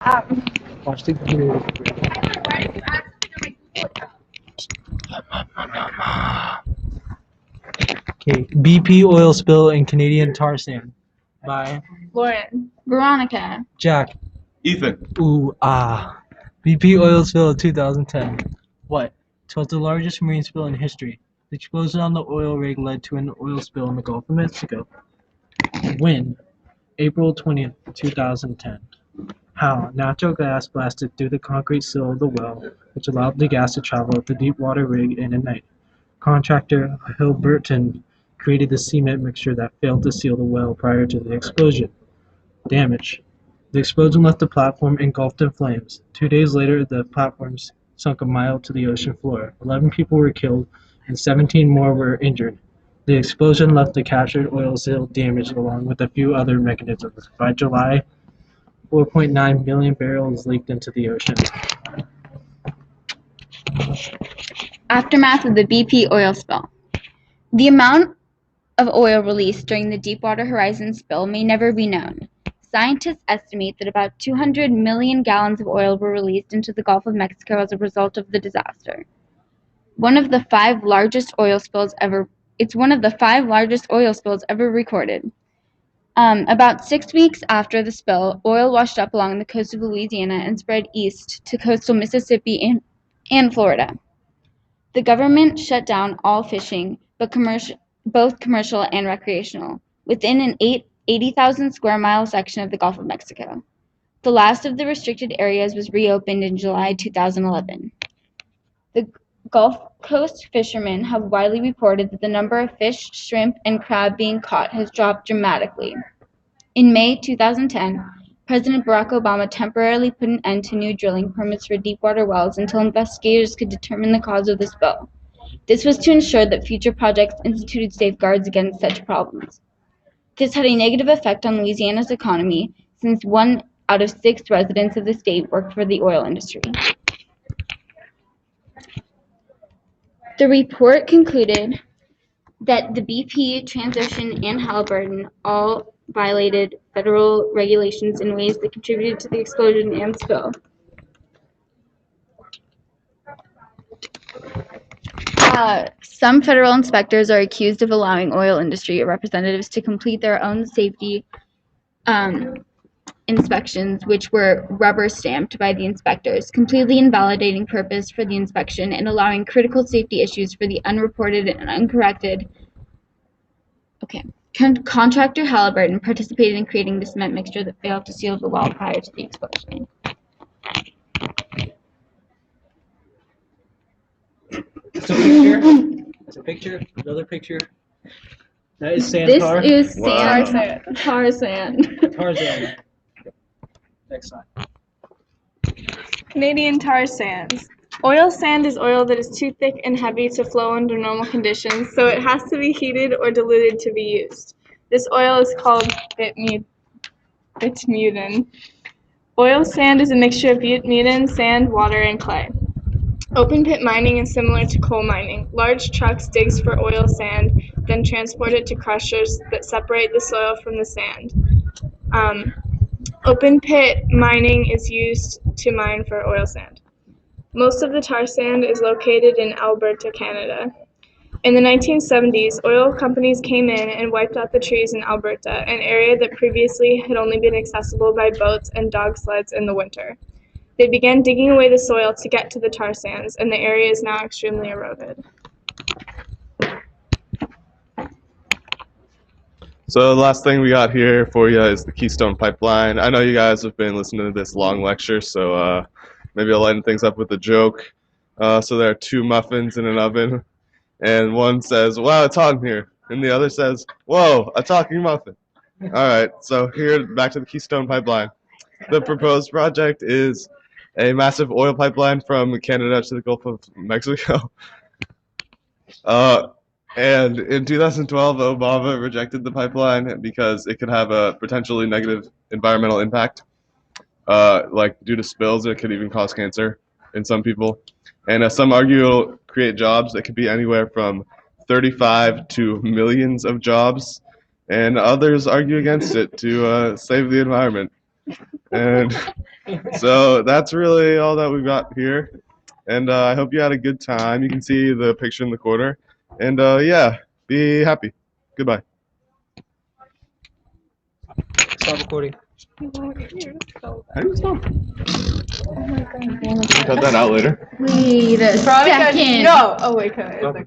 Um, Watch the computer. Okay, BP oil spill in Canadian tar sand by Lauren. Veronica. Jack. Ethan. Ooh, ah. BP oil spill in 2010. What? It was the largest marine spill in history. The explosion on the oil rig led to an oil spill in the Gulf of Mexico. When? April 20th, 2010. How? Natural gas blasted through the concrete sill of the well, which allowed the gas to travel up the deep water rig in a night. Contractor Hilberton created the cement mixture that failed to seal the well prior to the explosion. Damage. The explosion left the platform engulfed in flames. 2 days later, the platforms sunk a mile to the ocean floor. 11 people were killed and 17 more were injured. The explosion left the captured oil spill damaged along with a few other mechanisms. By July, 4.9 million barrels leaked into the ocean. Aftermath of the BP oil spill. The amount of oil released during the Deepwater Horizon spill may never be known. Scientists estimate that about 200 million gallons of oil were released into the Gulf of Mexico as a result of the disaster. It's one of the five largest oil spills ever recorded. About 6 weeks after the spill, oil washed up along the coast of Louisiana and spread east to coastal Mississippi and Florida. The government shut down all fishing, both commercial and recreational, within an 80,000 square mile section of the Gulf of Mexico. The last of the restricted areas was reopened in July 2011. The Gulf Coast fishermen have widely reported that the number of fish, shrimp, and crab being caught has dropped dramatically. In May 2010, President Barack Obama temporarily put an end to new drilling permits for deepwater wells until investigators could determine the cause of the spill. This was to ensure that future projects instituted safeguards against such problems. This had a negative effect on Louisiana's economy, since 1 out of 6 residents of the state worked for the oil industry. The report concluded that the BP, Transocean, and Halliburton all violated federal regulations in ways that contributed to the explosion and spill. Some federal inspectors are accused of allowing oil industry representatives to complete their own safety inspections, which were rubber stamped by the inspectors, completely invalidating purpose for the inspection and allowing critical safety issues for the unreported and uncorrected. Contractor Halliburton participated in creating the cement mixture that failed to seal the well prior to the explosion. It's a picture. It's a picture. Another picture. That is sand tar. This is Wow. tar sand. Tarzan. Next slide. Canadian tar sands. Oil sand is oil that is too thick and heavy to flow under normal conditions, so it has to be heated or diluted to be used. This oil is called bitumen. Oil sand is a mixture of bitumen, sand, water, and clay. Open pit mining is similar to coal mining. Large trucks dig for oil sand, then transport it to crushers that separate the soil from the sand. Open pit mining is used to mine for oil sand. Most of the tar sand is located in Alberta, Canada. In the 1970s, oil companies came in and wiped out the trees in Alberta, an area that previously had only been accessible by boats and dog sleds in the winter. They began digging away the soil to get to the tar sands, and the area is now extremely eroded. So the last thing we got here for you is the Keystone Pipeline. I know you guys have been listening to this long lecture, so maybe I'll lighten things up with a joke. So there are two muffins in an oven, and one says, "Wow, it's hot in here," and the other says, "Whoa, a talking muffin." All right, so here, back to the Keystone Pipeline. The proposed project is a massive oil pipeline from Canada to the Gulf of Mexico. And in 2012, Obama rejected the pipeline because it could have a potentially negative environmental impact. Like due to spills, it could even cause cancer in some people. And some argue it'll create jobs that could be anywhere from 35 to millions of jobs. And others argue against it to save the environment. And So that's really all that we've got here. And I hope you had a good time. You can see the picture in the corner. And yeah, be happy. Goodbye. Stop recording. How do you stop? Cut that out later. Wait a second. No. Oh wait, it's okay.